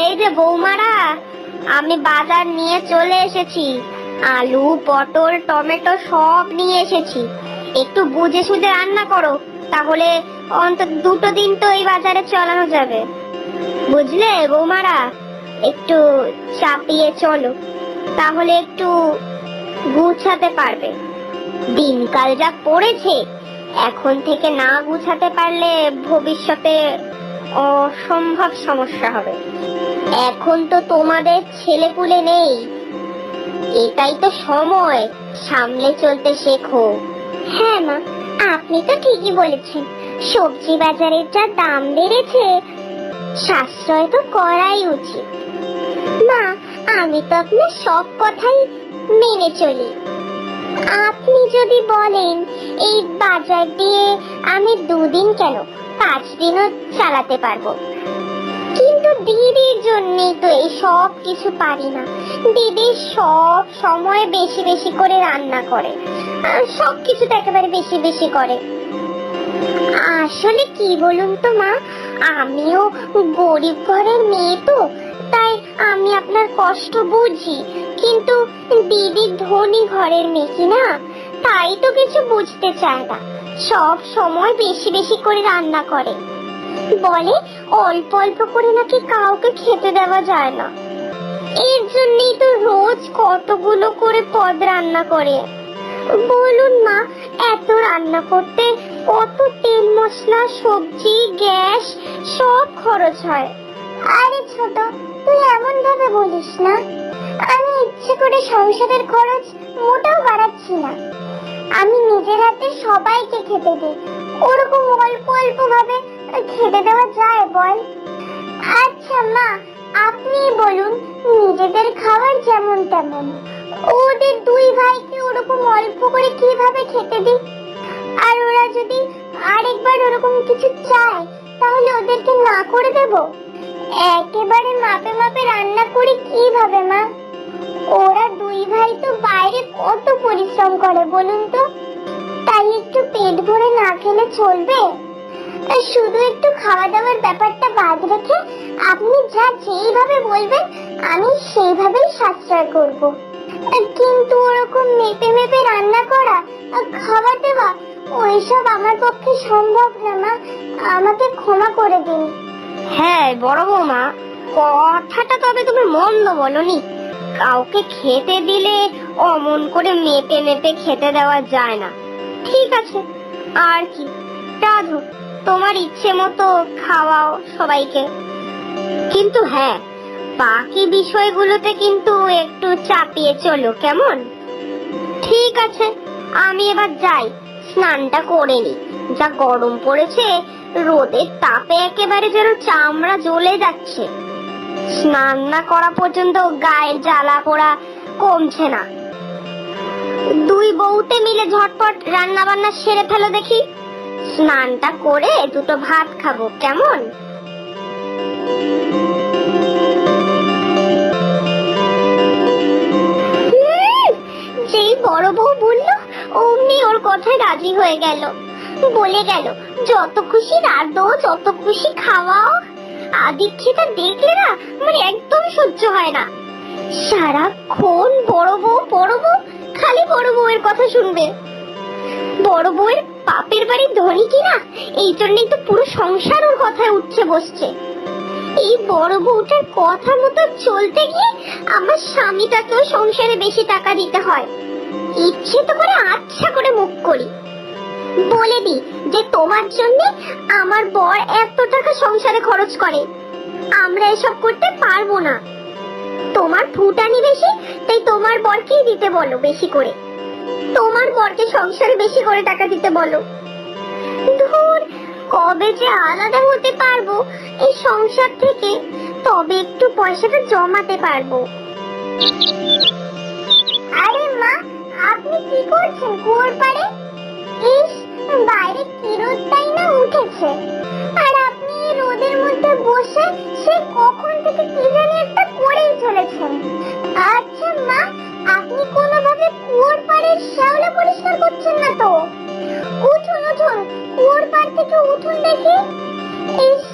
এই যে বৌমারা, আমি বাজার নিয়ে চলে এসেছি। আলু, পটল, টমেটো সব নিয়ে এসেছি। একটু বুঝে সুঝে রান্না করো, তাহলে অন্তত 2 দিন তো এই বাজারে চালানো যাবে। বুঝলে বৌমারা, একটু চাপিয়ে চলো, তাহলে একটু গুছাতে পারবে। দিনকাল যা পড়েছে, এখন থেকে না গুছাতে পারলে ভবিষ্যতে অসম্ভব সমস্যা হবে। এখন তো তোমাদের ছেলেপুলে নেই, এটাই তো সময়, সামলে চলতে শেখো। হ্যাঁ মা, আপনি তো ঠিকই বলেছেন। সবজি বাজারের যা দাম বেড়েছে, সাশ্রয় তো করাই উচিত। মা, আমি তো আপনার সব কথাই মেনে চলি। আপনি যদি বলেন এই বাজার দিয়ে আমি 2 দিন কেন 5 দিনও চালাতে পারবো, কিন্তু দিদির জন্যই তো এই সব কিছু পারি না। দিদি সব সময় বেশি বেশি করে রান্না করে, সব কিছু তো একেবারে বেশি বেশি করে। আসলে কি বলুন তো মা, আমিও গরিব ঘরের মেয়ে, তো তাই আমি আপনার কষ্ট বুঝি। কিন্তু দিদি ধনী ঘরের মেয়ে কি না, তাই তো কিছু বুঝতে চায় না। সব সময় বেশি বেশি করে রান্না করে, বলে অল্প অল্প করে নাকি কাউকে খেতে দেওয়া যায় না। এর জন্যই তো রোজ কতগুলো করে পদ রান্না করে। বলুন মা, এত রান্না করতে কত তেল, মশলা, সবজি, গ্যাস সব খরচ হয়। আরে ছোট, তুই এমন ভাবে বলিস না। আমি ইচ্ছে করে সংসারের খরচ মোটেও বাড়াচ্ছি না। আমি নিজের হাতে সবাইকে খেতে দিই। ওরকম অল্প অল্প ভাবে খেতে দেওয়া যায় বল? আচ্ছা মা, আপনি বলুন, নিজেদের খাবার যেমন তেমন, ওদের 2 ভাইকে ওরকম অল্প করে কিভাবে খেতে দিই? আর ওরা যদি আরেকবার ওরকম কিছু চায়, তাহলে ওদেরকে না করে দেব? একেবারে মাপে মাপে রান্না করি কিভাবে মা? ওরা 2 ভাই তো বাইরে কত পরিশ্রম করে বলুন তো, তাই একটু পেট ভরে না খেলে চলবে? শুধু একটু খাওয়া দাওয়ার ব্যাপারটা বাদ রেখে আপনি যা যেইভাবে বলবেন আমি সেইভাবেই সাশ্রয় করব। কিন্তু ওরকম মেপে মেপে রান্না করা, খাওয়া দেওয়া, ওইসব আমার পক্ষে সম্ভব না মা, আমাকে ক্ষমা করে দিন। হ্যাঁ বড় বৌমা, কথাটা তবে তুমি মন্দ বলনি। কাউকে খেতে দিলে অমন করে মেপে মেপে খেতে দেওয়া যায় না। ঠিক আছে, আর কি, রাধু, তোমার ইচ্ছে মতো খাওয়াও সবাইকে। কিন্তু হ্যাঁ, বাকি বিষয়গুলোতে কিন্তু একটু চাপিয়ে চলো, কেমন? ঠিক আছে, আমি এবার যাই, স্নানটা করে নি। যা গরম পড়েছে, রোদের তাপে একেবারে যেন চামড়া জ্বলে যাচ্ছে। স্নান না করা পর্যন্ত গায়ের জ্বালা পোড়া কমছে না। 2 বউতে মিলে ঝটপট রান্না বান্না সেরে ফেলো দেখি। স্নানটা করে 2টো ভাত খাবো, কেমন? যেই বড় বউ বললো, অমনি ওর কথায় রাজি হয়ে গেল। বলে গেল, যত খুশি রাঁধো, যত খুশি খাওয়াও। আদিক্ষেতা দেখলে না আমার একদম সহ্য হয় না। সারাক্ষণ বড় বউ বড় বউ, খালি বড় বউয়ের কথা শুনবে। বড় বউয়ের বাপের বাড়ির ধনী কিনা, এই জন্যই তো পুরো সংসার ওর কথায় উঠছে বসছে। এই বড় বউটার কথা মতো চলতে গিয়ে আমার স্বামীটাকেও সংসারে বেশি টাকা দিতে হয়। ইচ্ছে তো করে আচ্ছা করে মুখ করি, বলে দি যে তোমার জন্য আমার বর এত টাকা সংসারে খরচ করে, আমরা এসব করতে পারবো না। তোমার ফুটানি বেশি, তাই তোমার বরকেই দিতে বলো বেশি করে। তোমার বরকে সংসারে বেশি করে টাকা দিতে বলো। ধুর, কবে যে আলাদা হতে পারবো এই সংসার থেকে, তবে একটু পয়সাটা জমাতে পারবো। আরে মা, আপনি কি করছেন কুয়োর পাড়ে? ইস, বাইরে কি রোদটাই না উঠেছে, আর আপনি এই রোদের মধ্যে বসে সে কখন থেকে কি জানি একটা করেই চলেছেন। আচ্ছা মা, আপনি কোনোভাবে কুয়োর পাড়ের শ্যাওলা পরিষ্কার করছেন না তো? উঠুন উঠুন, কুয়োর পাড় থেকে উঠুন দেখি। ইস,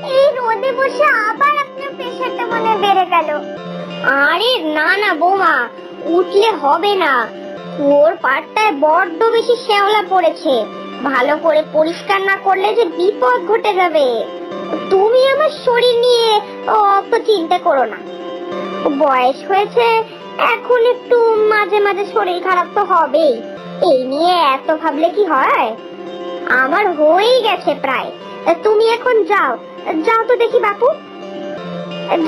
এই রোদে বসে আবার আপনার প্রেশারটা মনে বেড়ে গেল। আরে না না বৌমা, উঠলে হবে না, কুয়োর পাড়টায় বড্ড বেশি শ্যাওলা পড়েছে, ভালো করে পরিষ্কার না করলে যে বিপদ ঘটে যাবে। তুমি আমার শরীর নিয়ে অত চিন্তা করো না, বয়স হয়েছে এখন একটু মাঝে মাঝে শরীর খারাপ তো হবেই, এই নিয়ে এত ভাবলে কি হয়? আমার হয়েই গেছে প্রায়। তুমি এখন যাও, যাও তো দেখি বাপু,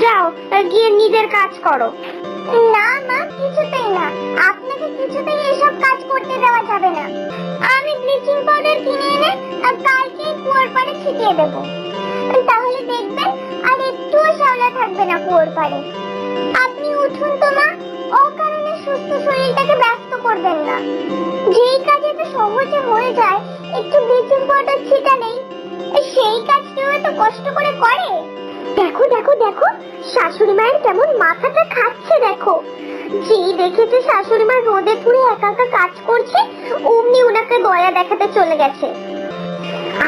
যাও গিয়ে নিজের কাজ করো। না মা, কিছুতেই না, আপনাকে কিছুতেই এসব কাজ করতে দেওয়া যাবে না। আমি ব্লিচিং পাউডার কিনে এনে কালকে কুয়োর পাড়ে ছিটিয়ে দেবো, তাহলে দেখবেন আর একটুও শ্যাওলা থাকবে না কুয়োর পাড়ে। আপনি উঠুন তো মা, অকারণে সুস্থ শরীরটাকে ব্যস্ত করবেন না। যেই কাজ এত সহজে হয়ে যায় একটু ব্লিচিং পাউডার ছিটালেই, সেই কাজ কেউ এত কষ্ট করে করে? দেখো দেখো দেখো, শাশুড়ি মায়ের কেমন মাথাটা খাচ্ছে দেখো। যেই দেখেছে শাশুড়ি মা রোদে পুড়ে একা একা কাজ করছে, অমনি ওনাকে দয়া দেখাতে চলে গেছে।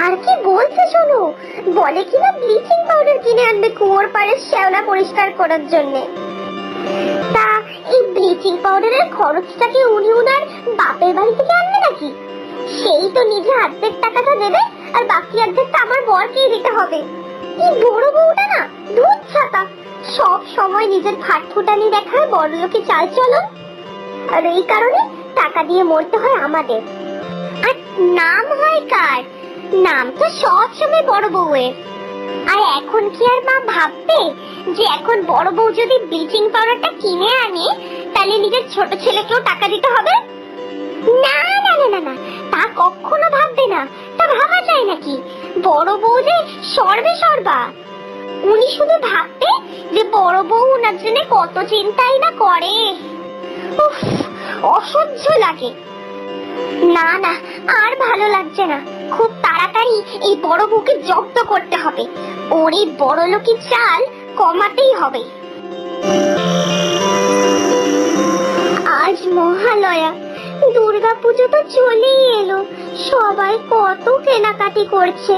আর কি বলছে শোনো, বলে কিনা ব্লিচিং পাউডার কিনে আনবে কুয়োর পাড়ের শ্যাওলা পরিষ্কার করার জন্য। তা এই ব্লিচিং পাউডারের খরচটা কি উনি উনার বাপের বাড়ি থেকে আনবে নাকি? সেই তো নিজে অর্ধেক টাকাটা দেবে আর বাকি অর্ধেকটা আমার বরকেই দিতে হবে। এই বড় বউটা না দুধ ছাতা, সব সময় নিজের ফাটফুটানি দেখায় বড়লোকি চাল চলন, আর এই কারণে টাকা দিয়ে মরতে হয় আমাদের। আর নাম হয় কার? নাম তো সব সময় বড় বউয়ের। আর এখন কি আর মা ভাববে যে এখন বড় বউ যদি ব্লিচিং পাউডারটা কিনে আনে তাহলে নিজের ছোট ছেলেকেও টাকা দিতে হবে? না না না না না, তা কখনো ভাববে না। তা ভাবা যায় নাকি? বড় বউ যে সর্বে সর্বা। উনি শুধু ভাবতে যে বড় বউ ওনার জন্য কত চিন্তাই না করে। উফ, অসহ্য লাগে। না না, আর ভালো লাগছে না, খুব তাড়াতাড়ি এই বড় বউকে জব্দ করতে হবে, ওর এই বড় লোকি চাল কমাতেই হবে। আজ মহালয়া, দুর্গাপুজো তো চলেই এলো, সবাই কত কেনাকাটি করছে,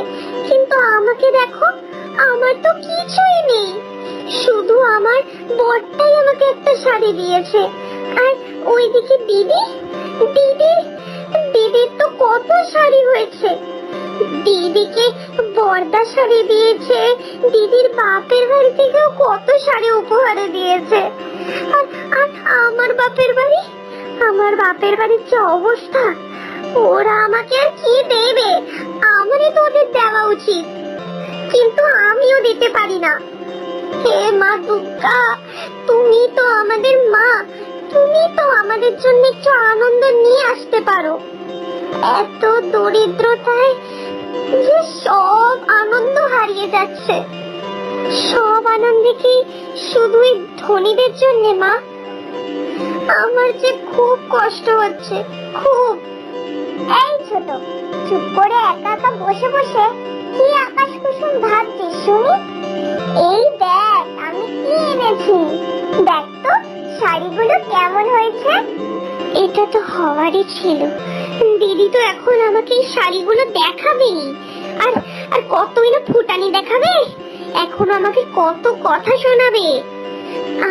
কিন্তু আমাকে দেখো, আমার তো কিছুই নেই। শুধু আমার বরটাই আমাকে একটা শাড়ি দিয়েছে। আর ওইদিকে দিদি, দিদির তো কত শাড়ি হয়েছে। দিদিকে বর্দা শাড়ি দিয়েছে, দিদির বাপের বাড়ি থেকেও কত শাড়ি উপহারে দিয়েছে। আর আমার বাপের বাড়ির যে অবস্থা, ওরা আমাকে আর কি দেবে? আমারই তো ওদের দেওয়া উচিত, কিন্তু আমিও দিতে পারি না। হে মা দুর্গা, তুমি তো আমাদের মা, তুমি তো আমাদের জন্য একটু আনন্দ নিয়ে আসতে পারো। এত দরিদ্রতায় যে সব আনন্দ হারিয়ে যাচ্ছে, সব আনন্দে কি শুধু এই ধনীদের জন্য মা? আমার যে খুব কষ্ট হচ্ছে, খুব। এই ছোট, চুপ করে একা একা বসে বসে কি আকাশ কুসুম ভাবছিস শুনি? এই দেখ আমি কি এনেছি, দেখ তো শাড়িগুলো কেমন হয়েছে। এটা তো হওয়ারই ছিল, দিদি তো এখন আমাকে এই শাড়িগুলো দেখাবেই, আর আর কতই না ফুটানি দেখাবে, এখন আমাকে কত কথা শোনাবে।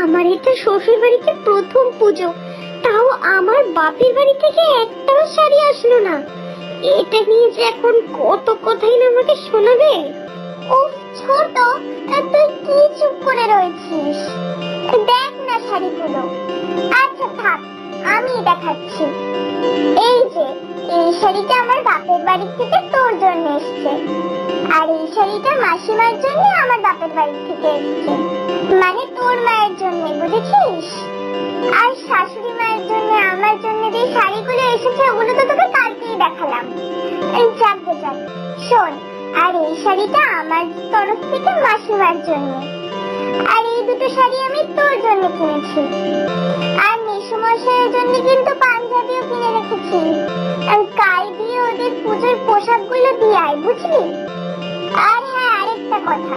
আমার এটা শ্বশুর বাড়িতে প্রথম পুজো, তাও আমার বাপের বাড়ি থেকে একটাও শাড়ি আসলো না। এটা নিয়ে যে এখন কত কথাই না আমাকে শোনাবে। ও ছোট, তুই কি চুপ করে রয়েছিস? দেখ না শাড়িগুলো। আচ্ছা থাক, আমি দেখাচ্ছি। এই যে এই শাড়িটা আমার বাপের বাড়ি থেকে তোর জন্য এসছে, আর এই শাড়িটা মাসিমার জন্য আমার বাপের বাড়ি থেকে এসছে, মানে তোর মায়ের জন্য, বুঝেছিস? আর শাশুড়ি মায়ের জন্য আমার জন্য যে শাড়িগুলো এসেছে ওগুলো তো তোকে কালকেই দেখালাম। যাক গে যাক, শোন, আর এই শাড়িটা আমার তরফ থেকে মাসিমার জন্য, আর এই দুটো শাড়ি আমি তোর জন্য কিনেছি। আর মেসোমশাইয়ের জন্য কিন্তু পাঞ্জাবিও কিনে রেখেছি, কাল দিয়ে ওদের পুজোর পোশাকগুলো দিয়ে আয়, বুঝলি? আর হ্যাঁ, আরেকটা কথা,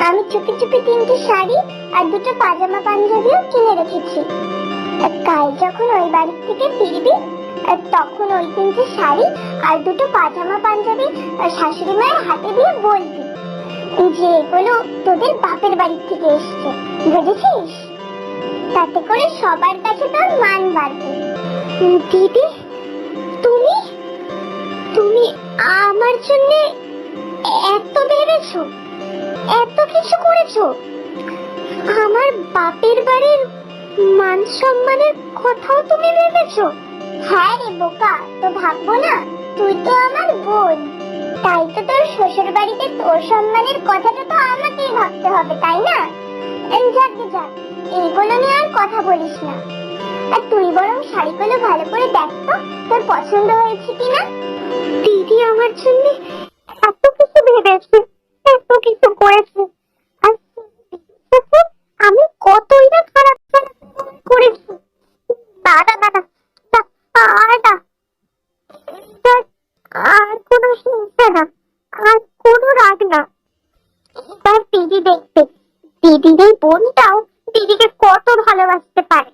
আমি চুপি চুপি 3টে শাড়ি আর 2টো পাজামা পাঞ্জাবিও কিনে রেখেছি। কাল যখন ওই বাড়ি থেকে ফিরবি তখন ওই 3টে শাড়ি আর 2টো পাজামা পাঞ্জাবি শাশুড়ি মায়ের হাতে দিয়ে বলবি যেগুলো তোদের বাপের বাড়ি থেকে এসছে, বুঝেছিস? তাতে করে সবার কাছে তোর মান বাড়বে। দিদি, তুমি তুমি আমার জন্য এত ভেবেছো, এত কিছু করেছো? আমার বাপের বাড়ির মান সম্মানের কথাও তুমি ভেবেছো? হ্যাঁ রে বোকা, তো ভাববো না? তুই তো আমার বোন, তাই তো তোর শ্বশুর বাড়িতে তোর সম্মানের কথাটা তো আমাকেই ভাবতে হবে, তাই না? যাক গে যাক, এইগুলো নিয়ে আর কথা বলিস না। আর তুই বরং শাড়িগুলো ভালো করে দেখ তো, তোর পছন্দ হয়েছে কিনা। দিদি আমার জন্য এত কিছু ভেবেছে, এত কিছু করেছে, আর আমি কতই না খারাপ খারাপ করেছি। দাদা দাদা, আর না, আর কোনো হিংসা না, আর কোনো রাগ না। তার দিদি দেখবে, দিদির এই বোনটাও দিদিকে কত ভালোবাসতে পারে।